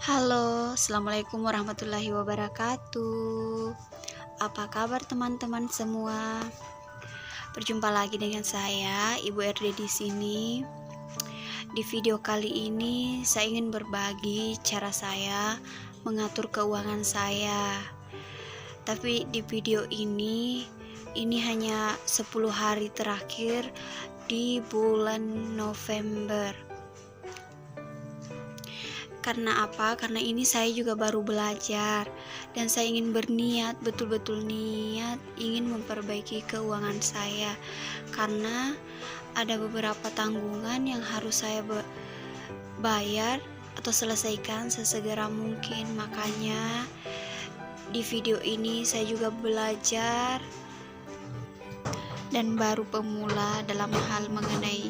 Halo, assalamualaikum warahmatullahi wabarakatuh. Apa kabar teman-teman semua? Berjumpa lagi dengan saya, Ibu RD di sini. Di video kali ini, saya ingin berbagi cara saya mengatur keuangan saya. Tapi di video ini hanya 10 hari terakhir di bulan November. Karena apa? Karena ini saya juga baru belajar dan saya ingin berniat, betul-betul niat ingin memperbaiki keuangan saya. Karena ada beberapa tanggungan yang harus saya bayar atau selesaikan sesegera mungkin. Makanya di video ini saya juga belajar dan baru pemula dalam hal mengenai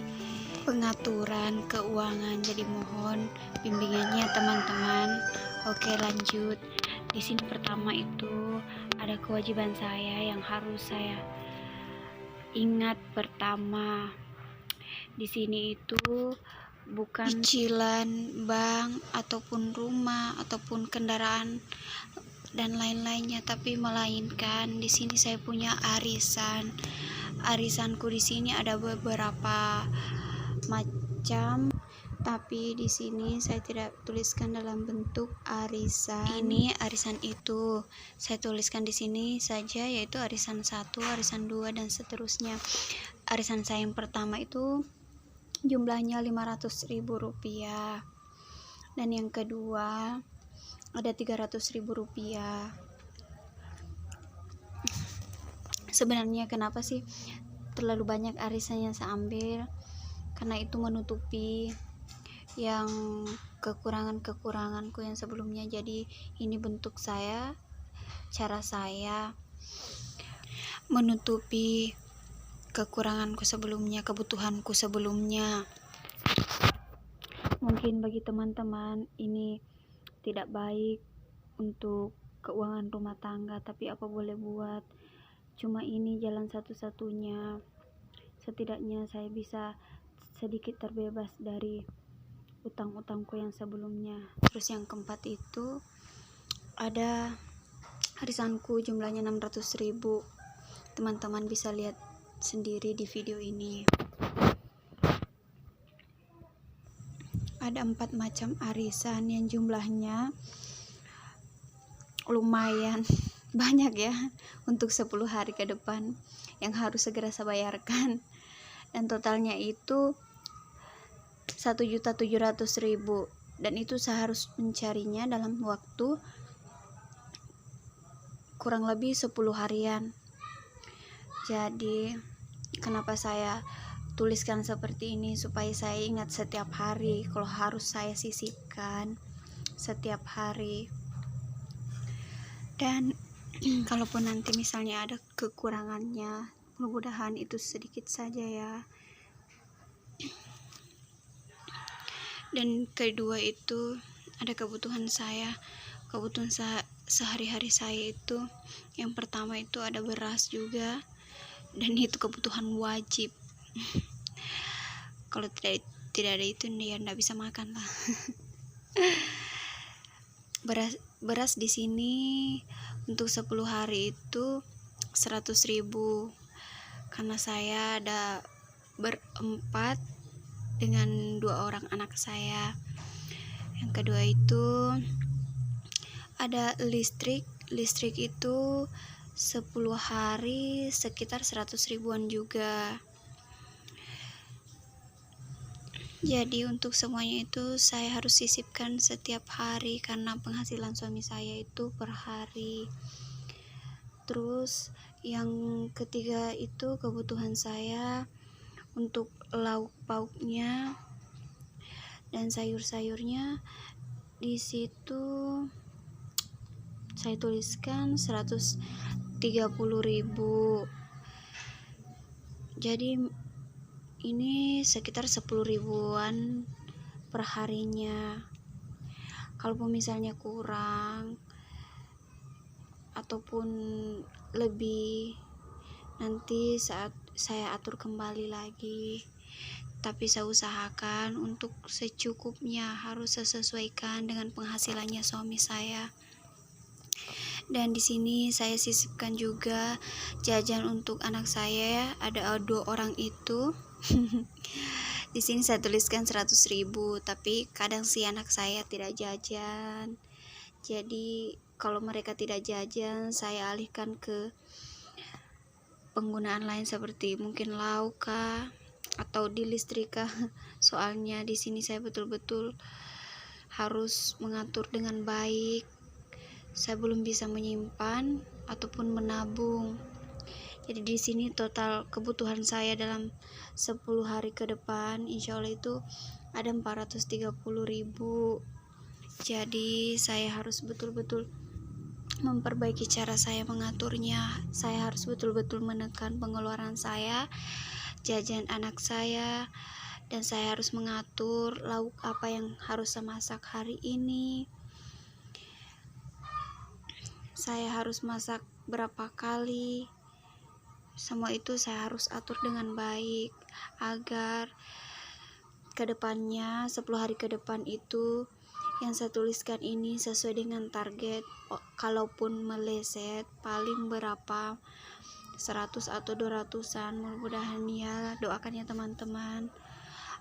pengaturan keuangan, jadi mohon bimbingannya teman-teman. Oke, lanjut. Di sini pertama itu ada kewajiban saya yang harus saya ingat. Pertama, di sini itu bukan cicilan bank ataupun rumah ataupun kendaraan dan lain-lainnya, tapi melainkan di sini saya punya arisan. Arisanku di sini ada beberapa macam, tapi di sini saya tidak tuliskan dalam bentuk arisan. Ini arisan itu saya tuliskan di sini saja, yaitu arisan 1, arisan 2 dan seterusnya. Arisan saya yang pertama itu jumlahnya Rp500.000 dan yang kedua ada Rp300.000. Sebenarnya kenapa sih terlalu banyak arisan yang saya ambil? Karena itu menutupi yang kekuranganku yang sebelumnya. Jadi ini bentuk saya, cara saya menutupi kekuranganku sebelumnya, kebutuhanku sebelumnya. Mungkin bagi teman-teman ini tidak baik untuk keuangan rumah tangga, tapi apa boleh buat, cuma ini jalan satu-satunya. Setidaknya saya bisa sedikit terbebas dari utang-utangku yang sebelumnya. Terus yang keempat itu ada arisanku jumlahnya 600.000. Teman-teman bisa lihat sendiri di video ini. Ada 4 macam arisan yang jumlahnya lumayan banyak ya untuk 10 hari ke depan yang harus segera saya bayarkan, dan totalnya itu 1.700.000, dan itu saya harus mencarinya dalam waktu kurang lebih 10 harian. Jadi kenapa saya tuliskan seperti ini? Supaya saya ingat setiap hari kalau harus saya sisipkan setiap hari. Dan kalaupun nanti misalnya ada kekurangannya, mudah-mudahan itu sedikit saja ya. Dan kedua itu ada kebutuhan saya, sehari-hari saya itu. Yang pertama itu ada beras juga, dan itu kebutuhan wajib. Kalau tidak ada itu ya nggak bisa makan lah. Beras di sini untuk 10 hari itu 100.000, karena saya ada berempat dengan 2 orang anak saya. Yang kedua itu ada listrik itu 10 hari sekitar 100.000-an juga. Jadi untuk semuanya itu saya harus sisipkan setiap hari karena penghasilan suami saya itu per hari. Terus yang ketiga itu kebutuhan saya untuk lauk pauknya dan sayur-sayurnya. Di situ saya tuliskan 130.000. Jadi ini sekitar 10.000-an per harinya. Kalaupun misalnya kurang ataupun lebih, nanti saat saya atur kembali lagi. tapi saya usahakan untuk secukupnya, harus sesuaikan dengan penghasilannya suami saya. Dan di sini saya sisipkan juga jajan untuk anak saya ya, ada 2 orang itu. Di sini saya tuliskan 100.000, tapi kadang si anak saya tidak jajan. Jadi kalau mereka tidak jajan, saya alihkan ke penggunaan lain seperti mungkin lauk kah, atau di listrik kah. Soalnya di sini saya betul-betul harus mengatur dengan baik. Saya belum bisa menyimpan ataupun menabung. Jadi di sini total kebutuhan saya dalam 10 hari ke depan insya Allah itu ada 430.000. Jadi saya harus betul-betul memperbaiki cara saya mengaturnya. Saya harus betul-betul menekan pengeluaran saya, jajan anak saya, dan saya harus mengatur lauk apa yang harus saya masak hari ini. Saya harus masak berapa kali. Semua itu saya harus atur dengan baik agar kedepannya 10 hari ke depan itu yang saya tuliskan ini sesuai dengan target. Kalaupun meleset paling berapa 100 atau 200-an, mudah-mudahan ya, doakan ya teman-teman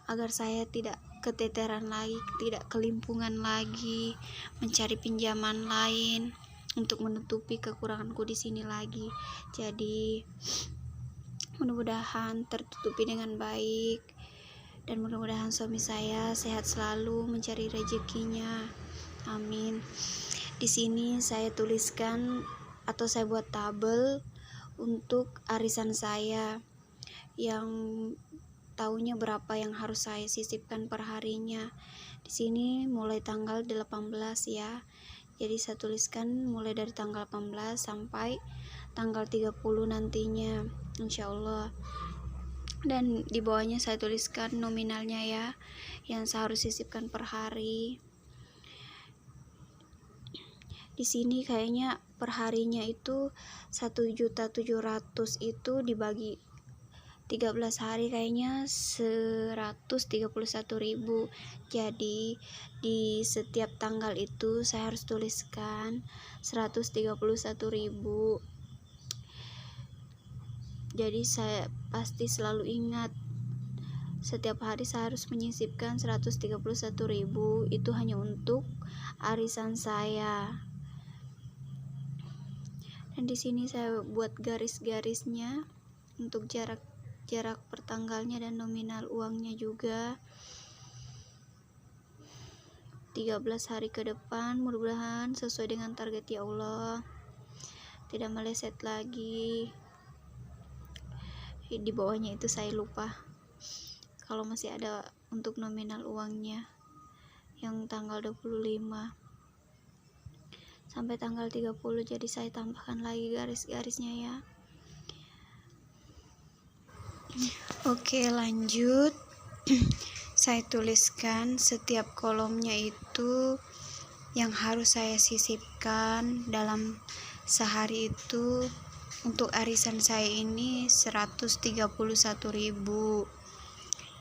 agar saya tidak keteteran lagi, tidak kelimpungan lagi, mencari pinjaman lain untuk menutupi kekuranganku di sini lagi. Jadi mudah-mudahan tertutupi dengan baik, dan mudah-mudahan suami saya sehat selalu mencari rezekinya. Amin. Di sini saya tuliskan atau saya buat tabel untuk arisan saya yang tahunya berapa yang harus saya sisipkan per harinya. Di sini mulai tanggal 18 ya. Jadi saya tuliskan mulai dari tanggal 18 sampai tanggal 30 nantinya insya Allah. Dan di bawahnya saya tuliskan nominalnya ya, yang saya harus sisipkan per hari. Di sini kayaknya per harinya itu 1.700.000 itu dibagi 13 hari kayaknya 131.000. Jadi di setiap tanggal itu saya harus tuliskan 131.000. Jadi saya pasti selalu ingat setiap hari saya harus menyisipkan 131.000, itu hanya untuk arisan saya. Dan di sini saya buat garis-garisnya untuk jarak per tanggalnya dan nominal uangnya juga. 13 hari ke depan mudah-mudahan sesuai dengan target ya Allah, tidak meleset lagi. Di bawahnya itu saya lupa kalau masih ada untuk nominal uangnya yang tanggal 25 sampai tanggal 30, jadi saya tambahkan lagi garis-garisnya ya. Oke, lanjut. Saya tuliskan setiap kolomnya itu yang harus saya sisipkan dalam sehari itu. Untuk arisan saya ini 131.000.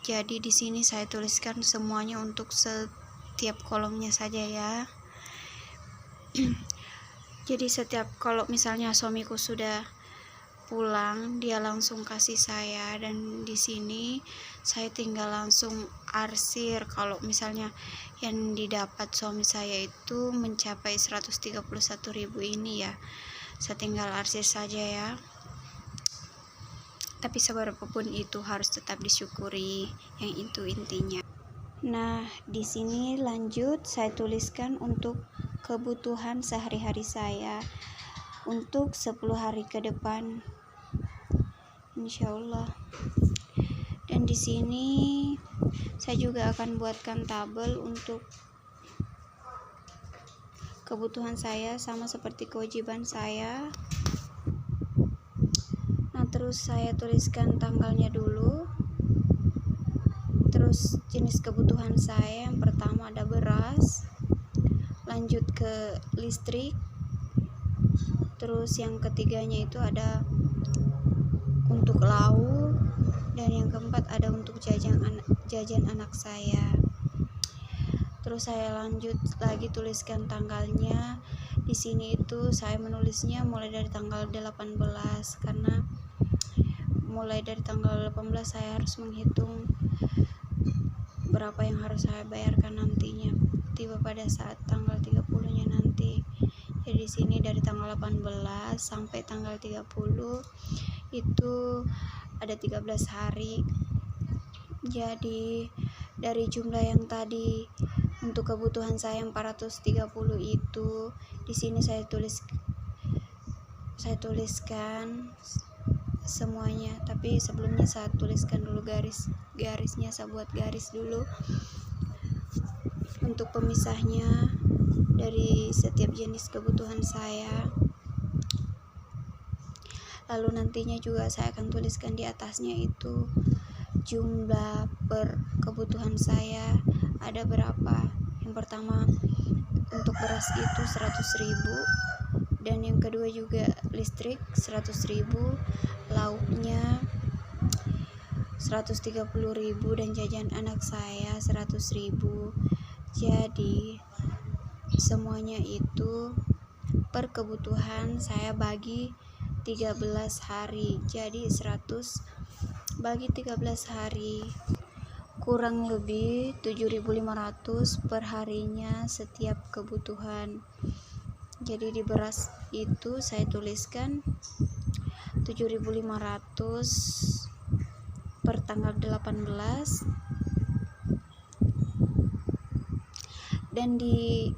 Jadi di sini saya tuliskan semuanya untuk setiap kolomnya saja ya. Jadi setiap, kalau misalnya suamiku sudah pulang, dia langsung kasih saya, dan di sini saya tinggal langsung arsir. Kalau misalnya yang didapat suami saya itu mencapai 131.000 ini ya, saya tinggal arsir saja ya. Tapi seberapapun itu harus tetap disyukuri, yang itu intinya. Nah, di sini lanjut saya tuliskan untuk kebutuhan sehari-hari saya untuk 10 hari ke depan insya Allah. Dan di sini saya juga akan buatkan tabel untuk kebutuhan saya sama seperti kewajiban saya. Nah, terus saya tuliskan tanggalnya dulu. Terus jenis kebutuhan saya, yang pertama ada beras, lanjut ke listrik, terus yang ketiganya itu ada untuk lauk, dan yang keempat ada untuk jajan anak saya. Terus saya lanjut lagi tuliskan tanggalnya. Di sini itu saya menulisnya mulai dari tanggal 18 karena mulai dari tanggal 18 saya harus menghitung berapa yang harus saya bayarkan nantinya tiba pada saat tanggal 30-nya nanti. Jadi di sini dari tanggal 18 sampai tanggal 30 itu ada 13 hari. Jadi dari jumlah yang tadi untuk kebutuhan saya 430 itu di sini saya tuliskan semuanya, tapi sebelumnya saya tuliskan dulu garisnya, saya buat garis dulu untuk pemisahnya dari setiap jenis kebutuhan saya. Lalu nantinya juga saya akan tuliskan di atasnya itu jumlah per kebutuhan saya ada berapa. Yang pertama untuk beras itu 100.000, dan yang kedua juga listrik 100.000, lauknya 130.000, dan jajan anak saya 100.000. Jadi semuanya itu per kebutuhan saya bagi 13 hari. Jadi 100 bagi 13 hari kurang lebih 7.500 per harinya setiap kebutuhan. Jadi di beras itu saya tuliskan 7.500 per tanggal 18, dan di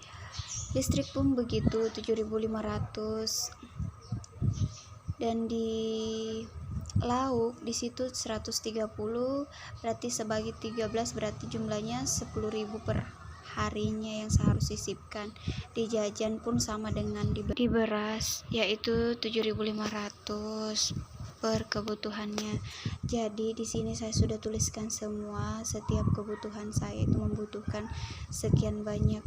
listrik pun begitu 7.500, dan di lauk di situ 130, berarti sebagi 13 berarti jumlahnya 10.000 per harinya yang saya harus sisipkan. Di jajan pun sama dengan di beras, yaitu 7.500 per kebutuhannya. Jadi di sini saya sudah tuliskan semua, setiap kebutuhan saya itu membutuhkan sekian banyak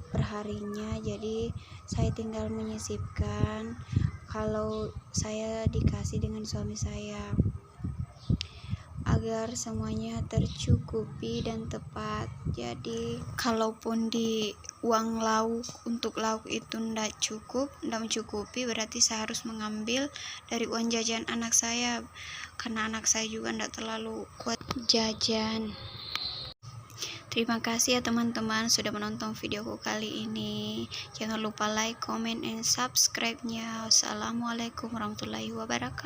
per harinya. Jadi saya tinggal menyisipkan kalau saya dikasih dengan suami saya agar semuanya tercukupi dan tepat. Jadi kalaupun di uang lauk untuk lauk itu tidak mencukupi, berarti saya harus mengambil dari uang jajan anak saya, karena anak saya juga tidak terlalu kuat jajan. Terima kasih ya teman-teman sudah menonton videoku kali ini. Jangan lupa like, comment, and subscribe-nya. Wassalamualaikum warahmatullahi wabarakatuh.